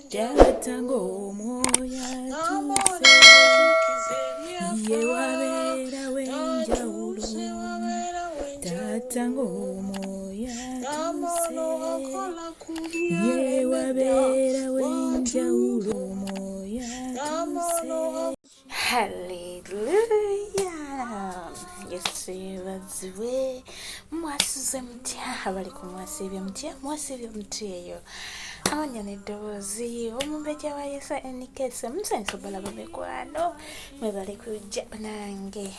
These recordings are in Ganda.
Taata ng'omwoyo atuuse, ye wabeera w'enjawulo. Taata ng'omwoyo atuuse, ye wabeera w'enjawulo. Omwoyo atuuse. Hallelujah. Yesu yeebazibwe. Mwasize mutya? Abali ku mwasiibye mutya? Mwasiibye mutya eyo? Awanya n'eddoboozi omumbejja wa Yesu enikese musanyusa balaba mikwano mwebale kujja nange.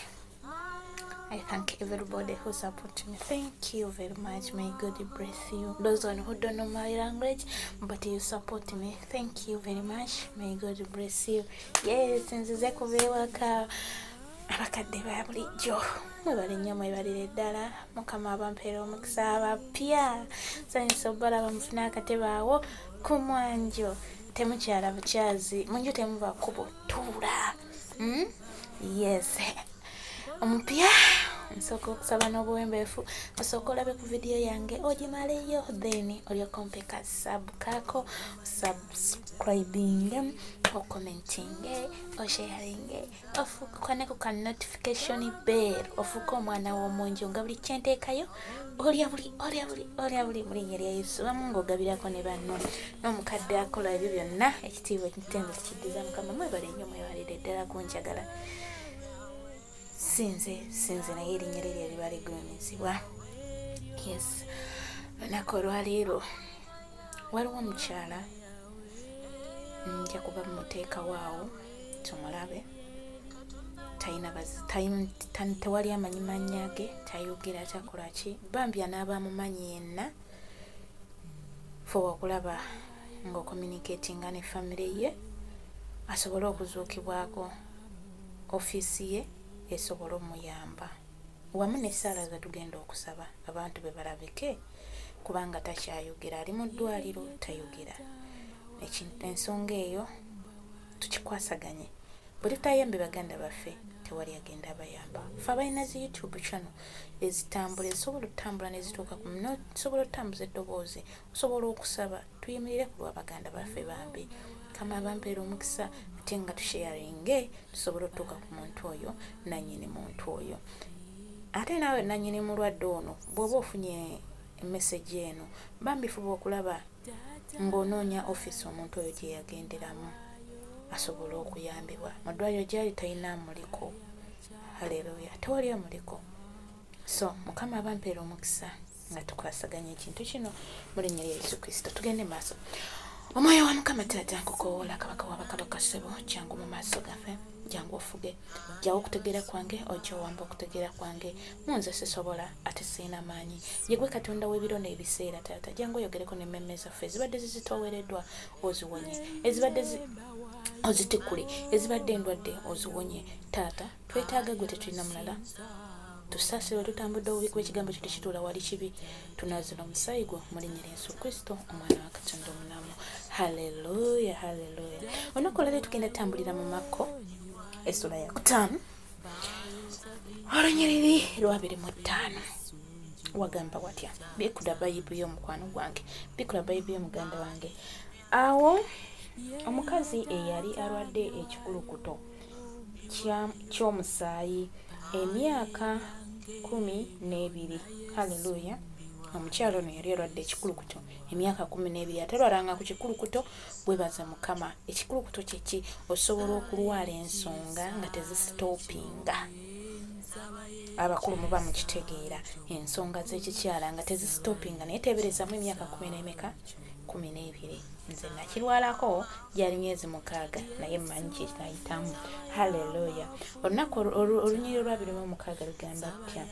I thank everybody who support me. Thank you very much. May God bless you. Those one who don't know my language, but you support me. Thank you very much. May God bless you. Yes, nzize kubeewaka abakadde ba bulijjo. Mwebale nnyo mwebalire ddala. Mukama abampeera omukisa abapya. Sanyusa balaba mufuna akatebe awo ku mwanjo. Temukyala bukyazi. Munju temuba kubutuula. Yes. Omupya nsooka okusaba n'obuwembeefu osooka olabe ku vidiyo yange ogimaleyo then olyoka ompe ka sub kako subscribing okomenting osharing ofuukaneko ka notification bell ofuuka omwana w'omunju nga buli kyenteekayo olya buli mu linnya lya Yesu wamu ng'ogabirako ne banno n'omukadde akola ebyo byonna ekitiibwa ekitendo kiddiza Mukama mwebale nnyo mwebalire ddala kunjagala. Sinze naye erinnya lye liba ligulumizibwa. Yes. Olunaku olwaleero waliwo omukyala nja kuba muteeka waawo tumulabe. Tewali amanyi mannya ge, tayogera takola ki. Bambi anaabamumanyi yenna fuba okulaba ng'okommunicatinga ne famire ye asobole okuzuukibwako ofiisi ye esobola omuyamba wamu n'essaala ze tugenda okusaba abantu be balabike kubanga takyayogera ali mu ddwaliro tayogera. Ensonga eyo tukikwasaganye bwe tutayambe baganda baffe tewali agenda abayamba. Ffe abalina zi YouTube channel ezitambula ezisobola okutambula nezituuka ku sobola okutambuza eddoboozi osobola okusaba tuyimirire ku lwa baganda baffe bambi. Kama abampeera omukisa ate nga tusharinge tusobola okutuuka ku muntu oyo nannyini muntu oyo. Ate naawe nannyini mulwadde ono bw'oba ofunye emesegi eno bambi fuba okulaba ng'onoonya ofiisi omuntu oyo gye yagenderamu asobola okuyambibwa. Mu ddwaliro gyali talina muliko. Haleluya, tewali amuliko. So Mukama abampeera omukisa nga tukwasaganya ekintu kino mu linnya lya Yesu Kristo. Tugende maaso. Omwoyo wa Mukama Taata nkukoola kabaka w'abakabaka ssebo jangu mu maaso gaffe jangu ofuge jjawo okutegeera kwange ojja owamba okutegeera kwange munze sisobola ate sirina maanyi yegwe Katonda w'ebiro n'ebiseera Taata jangu oyogereko n'emmeme zaffe ezibadde zizitoowereddwa oziwonye ezibadde ozitikkule ezibadde endwadde oziwonye Taata twetaaga gwe tetulina mulala tusaasire tutambudde obubi bw'ekigambo kyo tekituula wali kibi tunaazira omusaayi gwo mu linnya lya Yesu Kristo omwana wa Katonda omunamu. Haleluya, haleluya. Olunaku olwaleero tugenda tutambulira mu Makko essula ya 5 olunyiriri lwa 25 wagamba watya bikula bayibuli y'omukwano gwange bikula bayibuli y'omuganda wange. Awo omukazi eyali alwadde ekikulukuto ky'omusaayi emyaka 12. Haleluya. Omukyalo ono yali alwadde ekikulukuto emyaka 12 atalwalanga ku kikulukuto. Bwebaza Mukama. Ekikulukuto kyeki osobola okulwala ensonga nga tezisitoopinga. Abakulu muba mukitegeera ensonga z'ekikyala nga tezisitoopinga naye teeberezamu emyaka 12. Nze nakirwalako gyali myezi 6 naye mmanyi kyekayitamu. Haleluya. Olunaku olunyiriri lwa 26 lugamba tutya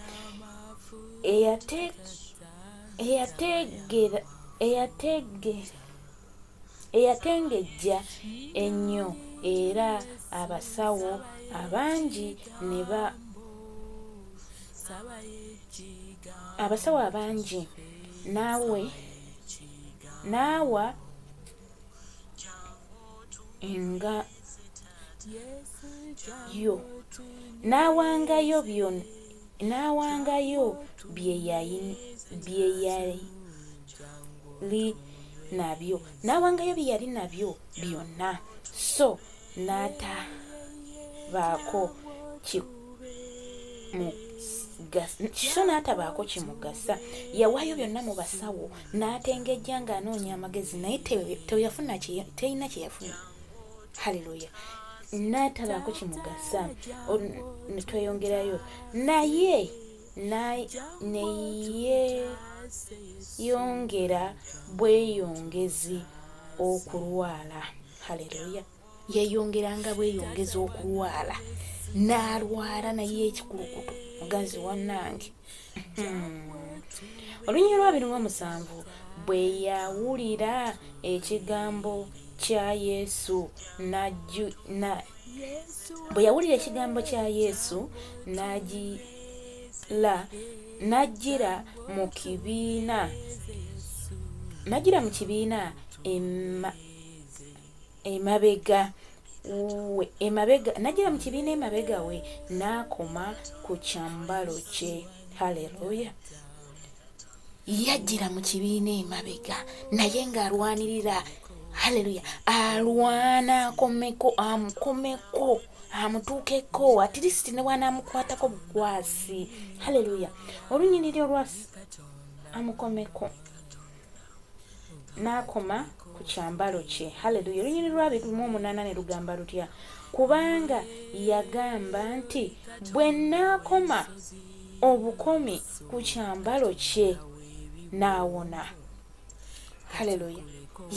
eyatengejja ennyo era abasawo abangi naawa nga yo n'awangayo bye yali nabyo, n'awangayo bye yali nabyo byonna, so n'atabaako kimugasa. Yawaayo byonna mu basawo, n'atengejja ng'anoonya amagezi, naye terina kye yafuna. Haleluya. N'atabaako kimugasa. Tweyongerayo naye yongera bweyongezi okulwala. Haleluya. Yeyongeranga bweyongezi okulwala, n'alwala naye ekikulukutu mugazi wannange. Olunyiriri lwa 27 bwe yawulira ekigambo kya Yesu n'ajjira mu kibiina emabega we n'akoma ku kyambalo kye. Haleluya. Yajjira mu kibiina emabega naye ng'alwanirira. Haleluya. Alwana akomeko, amutuukeko, at least ne bw'anaamukwatako bukwasi. Haleluya. Olunyiriri olwa amukomeko n'akoma ku kyambalo kye. Haleluya. Olunyiriri lwa 28 ne lugamba lutya? Kubanga yagamba nti bwe nnaakoma obukomi ku kyambalo kye naawona. Haleluya.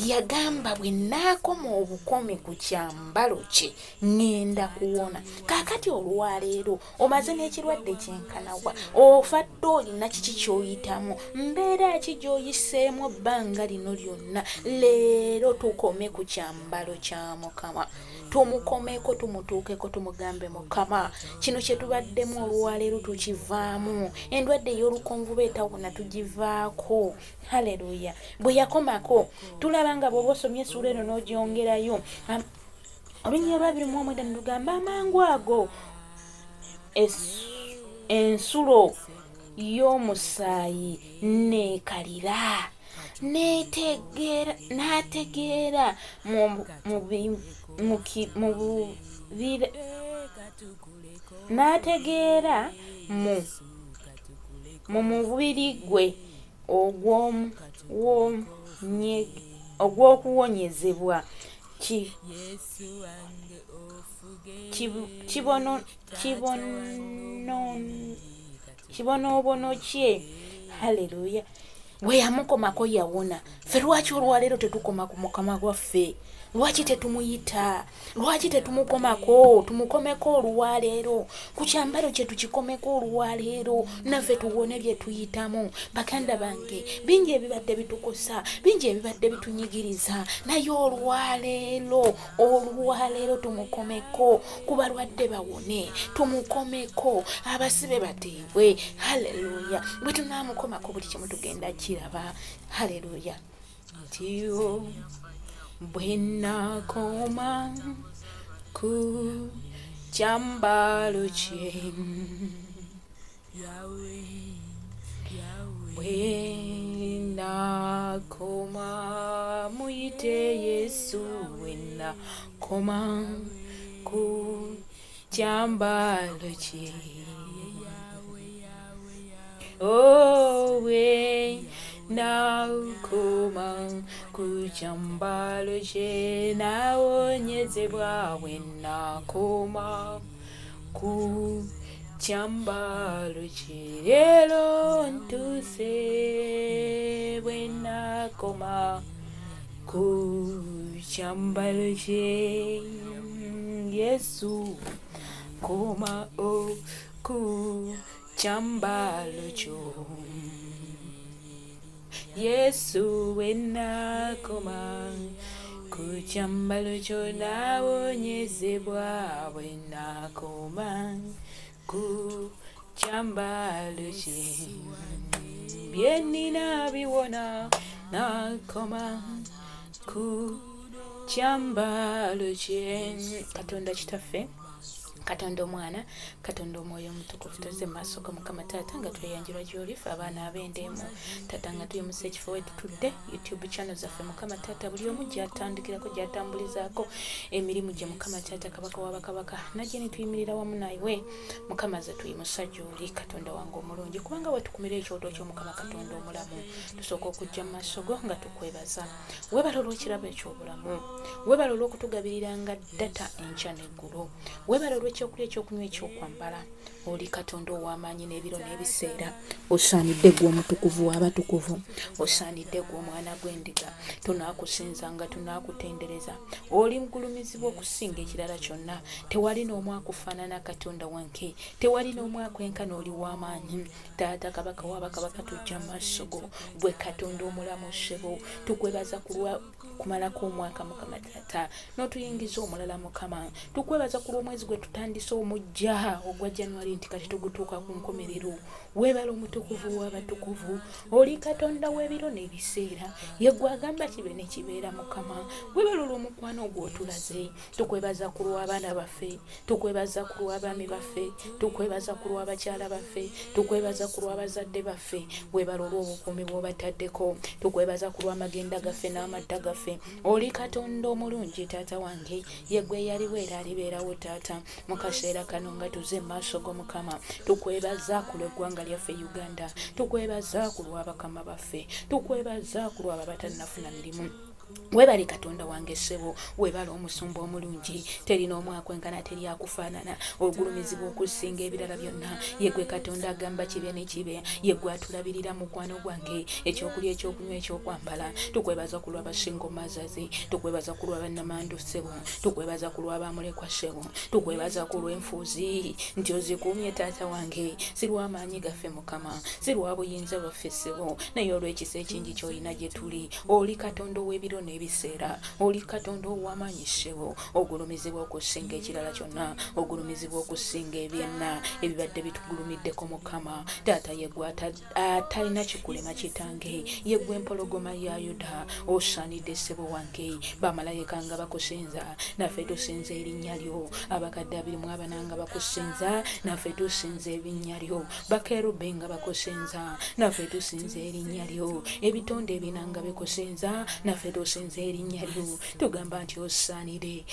Yagamba bwe nnaakoma obukomi ku kyambalo kye ngenda kuwona. Kaakati olwaleero omaze n'ekirwadde kyenkanawa, ofadde olina kiki ky'oyitamu, mbeera ki gy'oyiseemu ebbanga lino lyonna. Leero tukome ku kyambalo kya Mukama, tumukomeko, tumutuukeko, tumugambe Mukama, kino kye tubaddemu olwaleero tukivaamu. Endwadde ey'olukonvu beetawona tugivaako. Haleluya. Bwe yakomako tulaba nga bw'oba osomye essuula eno n'ogyongerayo, olunyiriri lwa 29 ne lugamba amangu ago ensulo y'omusaayi neekalira, n'ategeera mu mubiri gwe ogw'okuwonyezebwa kibonoobono kye. Haleluya. Bwe yamukomako yawona. Ffe lwaki olwaleero tetukoma ku Mukama gwaffe? Lwaki tetumuyita? Lwaki tetumukomako? Tumukomeko olwaleero. Ku kyambalo kye tukikomeko olwaleero, naffe tuwone bye tuyitamu. Bakanda bange, bingi ebibadde bitukosa, bingi ebibadde bitunyigiriza, naye olwaleero tumukomeko. Ku balwadde bawone, tumukomeko. Abasibe bateebwe. Haleluya. Bwe tunaamukomako buli kimu tugenda kiraba. Haleluya. Tiyo bwe nakoma ku kyambalo kye, bwe nakoma, muyite Yesu, bwe nakoma ku kyambalo kye, we nakoma ku kyambalo kye naawonyezebwa. Bwe nakoma ku kyambalo kye leero ntuuse. Bwe nakoma ku kyambalo kye, Yesu koma ku kyambalo kyo, Yesu bwe nakoma ku kyambalo kyo naawonyezebwa. Bwe nakoma ku kyambalo kye, bye nnina biwona. Nakoma ku kyambalo kye. Katonda kitaffe Katonda omwana Katonda omwoyo omutukuvu tuzze mu maaso ga Mukama Taata nga tweyanjula gy'olifa abaana ab'endeemu Taata nga tuyimuse ekifo we tutudde YouTube channel zaffe Mukama Taata buli omu gy'atandikirako gy'atambulizaako emirimu gye Mukama Taata kabaka w'abakabaka najje ne tuyimirira wamu nawe Mukama ze tuyimusa gy'oli Katonda wange omulungi kubanga wetukumira ekyoto kyo Mukama Katonda omulamu tusooka okujja mu maaso go nga tukwebaza webala olw'ekirabo eky'obulamu webala olw'okutugabirira nga data enkya n'eggulo webala olw'ekyokulya ekyokunywa ekyokwambala oli Katonda ow'amaanyi n'ebiro n'ebiseera osaanidde gwe omutukuvu w'abatukuvu osaanidde gwe omwana gw'endiga tunaakusinzanga tunaakutendereza oli mugulumizibwa okusinga ekirala kyonna tewali n'omu akufaanana Katonda wange tewali n'omu akwenkana oli w'amaanyi Taata kabaka w'abakabaka tujja maaso go gwe Katonda omulamu ssebo tukwebaza kumalako omwaka Mukama Taata n'otuyingiza omulala Mukama tukwebaza ku lw'omwezi gwe tutandise omujja ogwa January nti kati tugutuuka ku nkomerero webala omutukuvu w'abatukuvu oli Katonda w'ebiro n'ebiseera ye gwagamba kibe ne kibeera Mukama webala olw'omukwano gw'otulaze tukwebaza ku lw'abaana baffe tukwebaza ku lw'abaami baffe tukwebaza ku lw'abakyala baffe tukwebaza ku lw'abazadde baffe webala olw'obukuumi bw'obataddeko tukwebaza ku lw'amagenda gaffe n'amadda gaffe oli Katonda omulungi Taata wange ye gwe yaliwo era alibeerawo Taata mu kaseera kano nga tuze maaso go Mukama tukwebaza ku lw'eggwanga lyaffe Uganda tukwebaza ku lw'abakama baffe tukwebaza ku lw'abo abatannafuna mirimu webale Katonda wange ssebo webale omusumba omulungi terina omu akwenkana teri akufaanana ogulumizibwa okusinga ebirala byonna yegwe Katonda agamba kibe ne kibe yegwe atulabirira mukwano gwange ekyokulya ekyokunywa ekyokwambala tukwebaza ku lw'abasingo mazazi tukwebaza ku lw'abannamandu ssebo tukwebaza ku lw'abamulekwa ssebo tukwebaza ku lw'enfuuzi nti ozikuumye Taata wange si lw'amaanyi gaffe Mukama si lwa buyinza bwaffe ssebo naye olw'ekisa ekingi ky'olina gye tuli oli Katonda ow'ebiro n'ebiseera oli Katonda ow'amaanyi ssebo ogulumizibwa okusinga ekirala kyonna ogulumizibwa okusinga ebyenna ebibadde bitugulumiddeko Mukama Taata yegwe atalina kikulema kitange yegwe empologoma ya Yuda osaanidde ssebo wange bamalayika nga bakusinza naffe tusinza erinnya lyo abakadde 24 nga bakusinza naffe tusinza erinnya lyo bakerube nga bakusinza naffe tusinza erinnya lyo ebitonde ebina nga bikusinza naffe tusinza erinnya lyo tugamba nti osaanire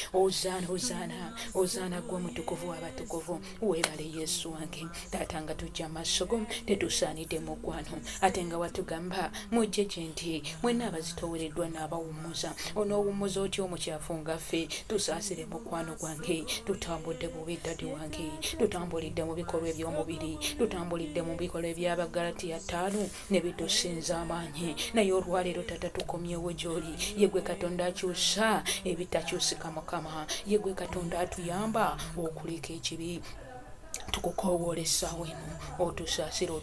ozaana gwe omutukuvu w'abatukuvu webale Yesu wange Taata nga tujja maaso go tetusaanidde mukwano ate nga watugamba mujje gye nti mwenna abazitoowereddwa n'abawummuza onoowummuza otya omukyafu ngaffe tusaasire mukwano gwange tutambudde bubi Dadi wange tutambulidde mu bikolwa eby'omubiri tutambulidde mu bikolwa eby'Abagalatiya 5 ne bitusinza amaanyi naye olwaleero Taata tukomyewo gy'oli yegwe Katonda akyusa ebitakyusika Mukama yegwe Katonda atuyamba okuleka ekibi tukukoowolesa weno otusaasira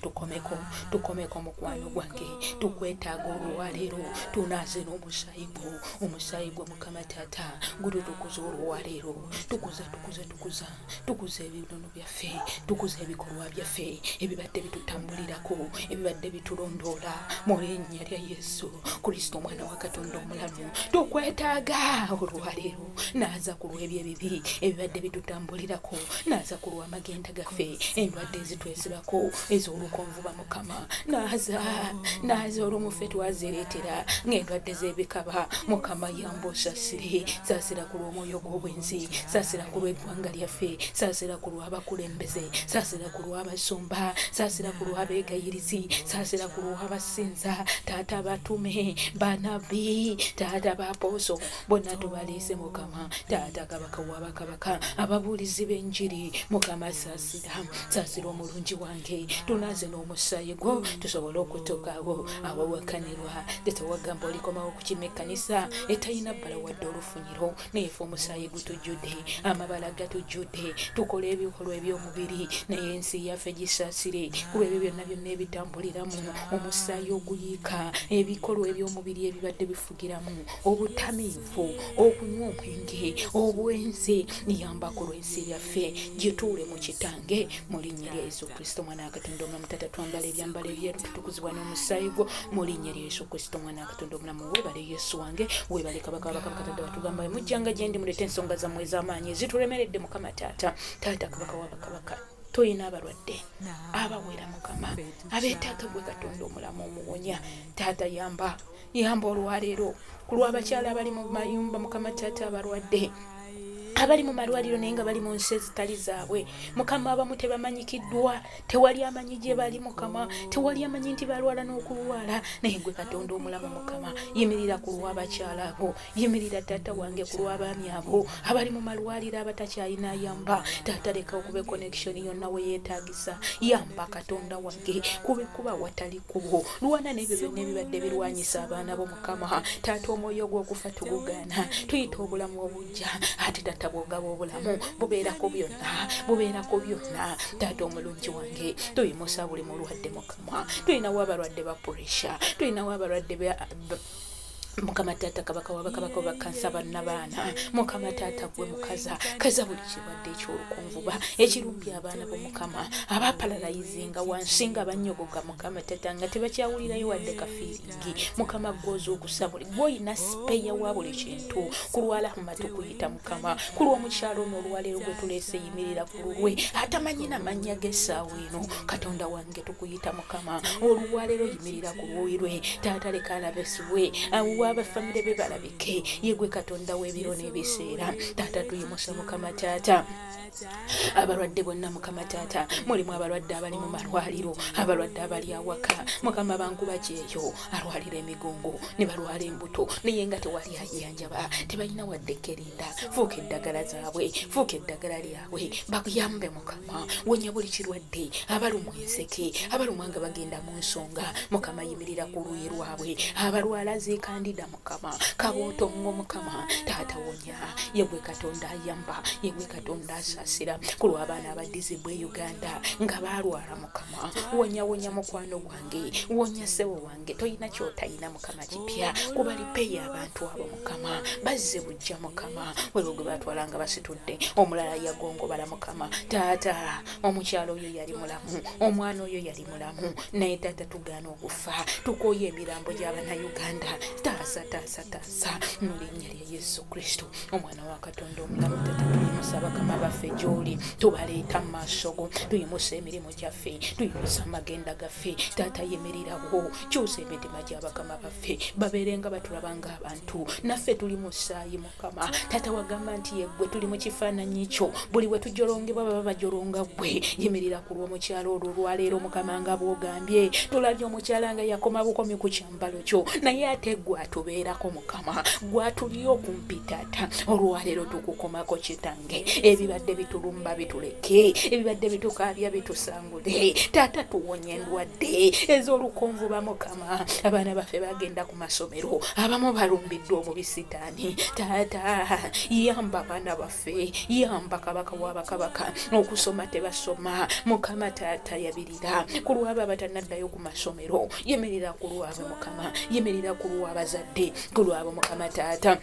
tukomeko mukwano gwange tukwetaaga olwaleero tunaaze n'omusaayi gwo Mukama Taata gututukuza olwaleero tukuza ebinono byaffe tukuza ebikolwa byaffe ebibadde bitutambulirako ebibadde bitulondoola mu linnya lya Yesu Kristo omwana wa Katonda omulamu tukwetaaga olwaleero naaza ku lw'ebyo ebibi ebibadde bitutambulirako naaza ku lw'amagenda gaffe endwadde ezitwesibako ez'olukonvuba Mukama naaza olw'omuffe twazireetera ng'endwadde z'ebikaba Mukama yamba osaasire saasira ku lw'omwoyo gw'obwenzi saasira ku lw'eggwanga lyaffe saasira ku lw'abakulembeze saasira ku lw'abasumba saasira ku lw'abeegayirizi saasira ku lw'abasinza Taata batume banabbi Taata bapooso bonna tubaleese Mukama Taata kabaka w'abakabaka ababuulizi b'enjiri Mukama saasira omulungi wange tunaaze n'omusaayi gwo tusobole okutogaawo abawakanirwa tetewagamba olikomawo kukima ekkanisa etalina bbala wadde olufunyiro naye ffe omusaayi gutujjudde amabala gatujjudde tukola ebikolwa eby'omubiri naye ensi yaffe gisaasire ku lw'ebyo byonna byonna ebitambuliramu omusaayi oguyiika ebikolwa eby'omubiri ebibadde bifugiramu obutamiivu okunywa omwenge obwenzi yambako lw'ensi yaffe gituule mu kita gange mu linnya lya Yesu Kristo mwana wa Katonda omulamu. Taata twambala ebyambalo ebyeru tutukuzibwa n'omusaayi gwo mu linnya lya Yesu Kristo mwana wa Katonda omulamu. Weebale Yesu wange, weebale kabaka wa bakabaka Katonda batugamba mujjanga gye ndi mulete ensonga zammwe ez'amaanyi ezitulemeredde Mukama taata kabaka wa bakabaka. Tuyina abalwadde abawera Mukama abeetaaga gwe Katonda omulamu omuwonya. Taata yamba olwaleero ku lw'abakyala abali mu mayumba Mukama taata abalwadde abali mu malwaliro naye nga bali mu nsi ezitali zaabwe Mukama. Abamu tebamanyikiddwa, tewali amanyi gye bali Mukama, tewali amanyi nti balwala n'okulwala, naye gwe Katonda omulamu Mukama. Yimirira ku lw'abakyala abo, yimirira Taata wange ku lw'abaami abo abali mu malwaliro abatakyalina yamba. Taata leka okube connection yonna we yeetaagisa, yamba Katonda wange kuba watali kubo. Lwana n'ebyo byonna ebibadde birwanyisa abaana bo Mukama. Taata omwoyo gw'okufa tugugaana, tuyita obulamu obujja ate Taata bwogaba obulamu bubeerako byonna. Taata omulungi wange tuyimusa buli mulwadde Mukama. Tulinawo abalwadde ba pressure, tulinawo abalwadde Mukama taata kabaka wa bakabaka bakansa bannabaana Mukama taata gwe mukaza buli kirwadde eky'olukonvuba ekirumbya abaana bo Mukama abapalalayizinga wansi nga banyogoga Mukama taata nga tebakyawulirayo wadde kafiiringi Mukama gwoza okusabuli gw'olina sipeya wa buli kintu kulwala tukuyita Mukama. Ku lw'omukyalo n'olwaleero gwe tuleese yimirira ku lulwe atamanyi n'amannya g'essaawa eno Katonda wange tukuyita Mukama. Olwaleero yimirira ku lulwe taata leka alabesibwe abafamire be balabike yegwe Katonda w'ebiro n'ebiseera. Taata tuyimusa Mukama taata abalwadde bonna Mukama taata, mulimu abalwadde abali mu malwaliro, abalwadde abali awaka Mukama bankuba kyeyo alwalira emigongo ne balwala embuto naye nga tewali ayanjaba, tebalina wadde kerinda. Fuuka eddagala zaabwe, fuuka eddagala lyabwe bakuyambe Mukama. Wonya buli kirwadde, abalumwa enseke, abalumwa nga bagenda mu nsonga Mukama yimirira ku luyi lwabwe, abalwala zikandida Mukama kabootongo Mukama taata wonya. Yegwe Katonda ayamba, yegwe Katonda asasira ku lw'abaana abadizibwa e Uganda nga balwala Mukama. Wonya mukwano gwange, wonya ssebo wange, toyina kyotayina Mukama kipya kubalipeya abantu abo Mukama bazze bujja Mukama. Wewe gwe batwala nga basitudde, omulala yagongobala Mukama taata. Omukyalo oyo yali mulamu, omwana oyo yali mulamu, naye taata tugaana okufa tukooye emirambo gy'abana Uganda. Taasa mu linnya lya Yesu Kristo omwana wa Katonda omulamu. Taata tuyimusa bakama baffe gy'oli, tubaleeta mu maaso go, tuyimusa emirimu gyaffe, tuyimusa amagenda gaffe. Taata yemerirawo, kyusa emitima gy'abakama baffe babeere nga batulaba ng'abantu, naffe tuli mu ssaayi Mukama. Taata wagamba nti yeggwe tuli mu kifaananyi kyo, buli we tujolongebwa baba bajolonga ggwe. Yimirira ku lw'omukyalo olwo olwaleero Mukama nga bw'ogambye. Tulabye omukyala nga Kukomabukomi ku kyambalo kyo, naye ate gwe atubeerako Mukama, gwe atuli okumpi Taata. Olwaleero tukukomako Kitange, ebibadde bitulumba bituleke, ebibadde bitukaabya bitusangule Taata. Tuwonye endwadde ez'olukonvuba Mukama. Abaana baffe bagenda ku masomero, abamu balumbiddwa omubisitaani Taata. Yamba abaana baffe, yamba kabaka wa bakabaka okusoma tebasoma Mukama Taata. Yabirira ku lw'abo abatannaddayo ku masomero, yemerera ku lw'abo Mukama, yemerera ku lw'abazadde, ku lw'abo Mukama Taata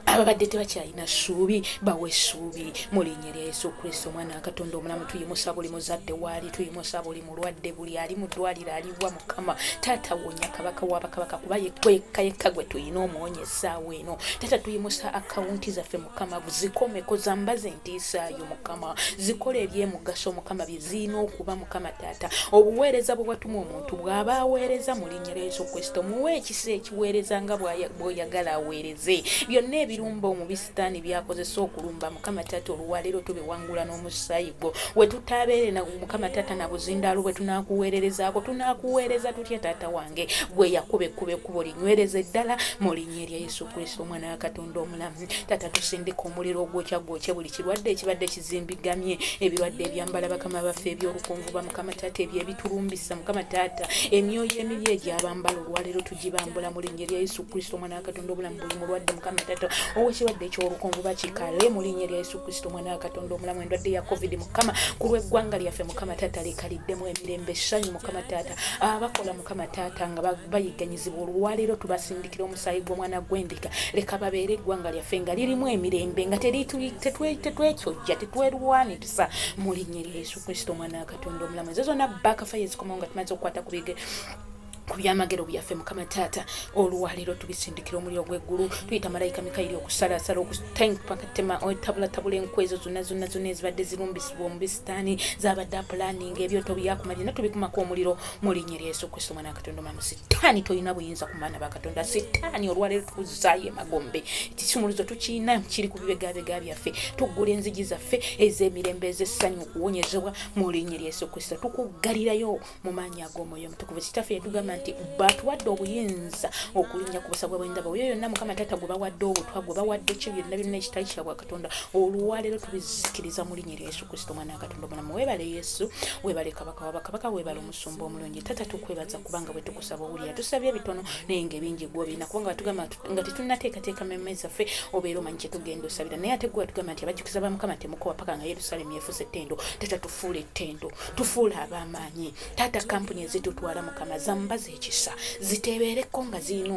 ababadde tebakyalina ssuubi, bawe essuubi mu linnya lya Yesu Kristo omwana wa Katonda omulamu. Tuyimusa buli muzadde waali, tuyimusa buli mulwadde, buli ali mu ddwaliro aliwa Mukama Taata. Wonya kabaka wa bakabaka kuba yekka gwe tuyina omuwonya essaawa eno Taata. Tuyimusa akawunti zaffe Mukama zikomeko, zambaze entiisaayo Mukama, zikola ebyemugaso Mukama bye zirina okuba Mukama Taata. Obuweereza bwe watuma omuntu bw'aba aweereza mu linnya lya Yesu Kristo, muwe ekisa ekiweereza nga bw'oyagala aweereze. Byonna ebirumba omubisitaani byakozesa okulumba Mukama Taata, olwaleero tubiwangula n'omusaayi gwo. We tutaabeere na Mukama Taata na buzindaalo bwe tunaakuweererezaako, tunaakuweereza tutya Taata wange? Gwe yakuba ekkubo linywereze ddala mu linnya lya Yesu Kristo omwana wa Katonda omulamu. Taata tusindika omuliro ogwokya buli kirwadde ekibadde kizimbigamye, ebirwadde ebyambala bakama baffe eby'olukonvuba Mukama Taata, ebyo ebitulumbisa Mukama Taata, emyoyo emibi egy'abambala olwaleero tugibambula mu linnya lya Yesu Kristo omwana wa Katonda omulamu. Buli mulwadde Mukama Taata owekirwadde eky'olukonvu bakikale mu linnya lya Yesu Kristo mwana wa Katonda omulamu. Endwadde ya COVID Mukama ku lw'eggwanga lyaffe Mukama Taata lekaliddemu emirembe essanyu Mukama Taata abakola Mukama Taata nga bayiganyizibwa olwaleero tubasindikira omusaayi gw'omwana gw'endiga leka babeere eggwanga lyaffe nga lirimu emirembe nga tetwekyojja tetwerwanirisa mu linnya lya Yesu Kristo mwana wa Katonda omulamu. Ezo zonna MAKKO5 ezikomawo nga tumaze okukwata ku byamagero byaffe Mukama Taata olwaleero tubisindikira omuliro gw'eggulu tuyita malayika Mikayiri okusalasala okutenkpakatema otabula enkwezo zonna ezibadde zirumbisibwa omubisitaani zabadde apulaninga ebyoto byakumalina tubikumako omuliro mu linnya lya Yesu Kristo mwana wa Katonda omulamu. Sitaani toyina buyinza ku baana ba Katonda. Sitaani olwaleero tukuzaayo emagombe ekisumuluzo tukiina kiri ku bibegabega byaffe tuggula enzigi zaffe ez'emirembe ez'essanyu okuwonyezebwa mu linnya lya Yesu Kristo tukuggalirayo mu maanyi ag'omwoyo omutukuvu. Kitaffe yatugamba nti batuwadde obuyinza okulinnya ku busabwa bw'endaba oyo yonna Mukama Taata gwe bawadde obutwa gwe bawadde ki byonna ekitali kya bwa Katonda olwaleero tubizikiriza mu linnya lya Yesu Kristo mwana wa Katonda omulamu. Weebale Yesu, weebale Kabaka wa bakabaka, weebale omusumba omulungi. Taata tukwebaza kubanga bwe tukusaba owulira. Tusabye ebitono naye ng'ebingi gw'obiina kubanga batugamba nga tetunnateekateeka mmemme zaffe obeera omanyi kye tugenda osabira naye ate gwe watugamba nti abajjukiza ba Mukama temukowa paka nga Yerusaalemi yefuuse ettendo. Taata tufuule ettendo, tufuule ab'amaanyi. Taata kampuni ezitutwala Mukama zambaze ekisa ziteebereko nga zirina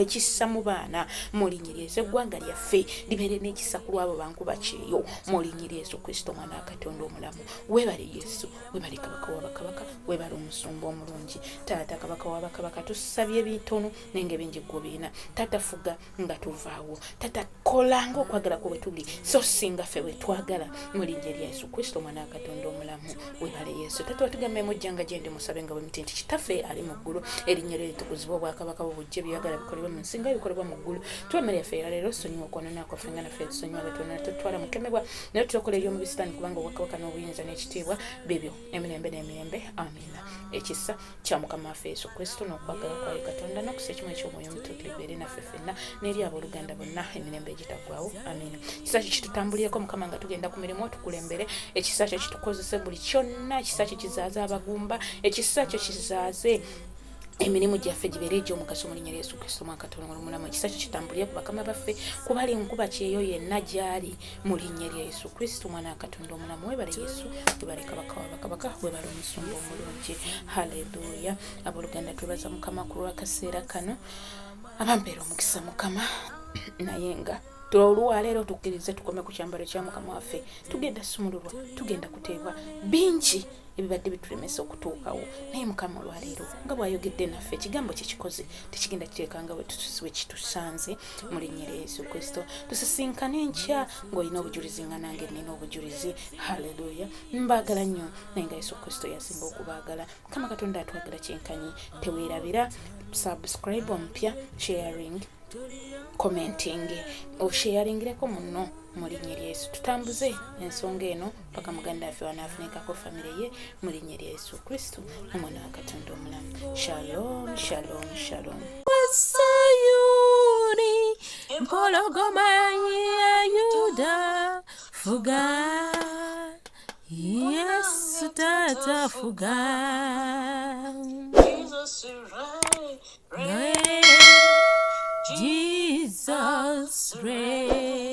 ekisa mu baana mu linnya lya Yesu. Eggwanga lyaffe libeere n'ekisa ku lwabo bankuba kyeyo mu linnya lya Yesu Kristo mwana wa Katonda omulamu. Weebale Yesu, weebale Kabaka wa bakabaka, weebale omusumba omulungi. Taata Kabaka wa bakabaka tusabye ebitono naye ng'ebingi gw'obiina. Taata fuga nga tuvaawo. Taata kola ng'okwagala kwe tuli so singa ffe bwe twagala mu linnya lya Yesu Kristo mwana wa Katonda omulamu. Weebale Yesu. Taata watugamba emujjanga gye ndi musabe nga bwe muti nti kitaffe ali mu ggulu erinnya lye litukuzibwa obwakabaka bwo bujje byagala bikolebwa mu nsi nga bikolebwa mu ggulu. Twemere yaffe era leero sonyiwa okwonoona kwaffe nga naffe tusonyiwa abatwonna tutwala mukemebwa naye tulokola eby'omu bisitaani kubanga obwakabaka n'obuyinza n'ekitiibwa bibyo emirembe n'emirembe. Amiina. Ekisa kya Mukama waffe Yesu Kristo n'okwagala kwa Katonda n'okusa ekimu eky'omwoyo omutuukirivu bibeere naffe ffenna n'eri abooluganda bonna emirembe egitaggwaawo. Amiina. Ekisa kyo kitutambulireko Mukama nga tugenda ku mirimu tukulembere. Ekisa kyo kitukozese buli kyonna. Ekisa kyo kizaaze abagumba. Ekisa kyo kizaaze emirimu gyaffe gibeere egy'omugaso mu linnya lya Yesu Kristo mwana wa Katonda omulamu. Ekisa kyo kitambulire ku bakama baffe kubali nkuba kyeyo yenna gy'ali mu linnya lya Yesu Kristo mwana wa Katonda omulamu. Weebale Yesu, weebale Kabaka wa bakabaka, weebale omusumba omulungi. Haleluya. Abooluganda twebaza Mukama ku lw'akaseera kano abampeera omukisa Mukama naye nga olwaleero tukkirize tukome ku kyambalo kya Mukama waffe. Tugenda sumululwa, tugenda kuteebwa bingi ebibadde bitulemesa okutuukawo naye Mukama olwaleero nga bw'ayogedde naffe ekigambo kye kikoze tekigenda kiteekanga bwe tutusiwe kitusanze mu linnya lya Yesu Kristo. Tusisinkane enkya ng'olina obujulizi nga nange nina obujulizi. Haleluya. Mbaagala nnyo naye nga Yesu Kristo yasinga okubaagala. Mukama Katonda atwagala kyenkanyi. Teweerabira subscribe omupya, sharing, commenting osharingireko munno mu linnya lya Yesu. Tutambuze ensonga eno paka muganda waffe wanaafunikako famire ye mu linnya lya Yesu Kristo omwana wa Katonda omulamu. Shalom, shalom, shalom. Sayuni empologoma ya Yuda fuga Yesu Taata fuga. Jesus reign. Jesus reign.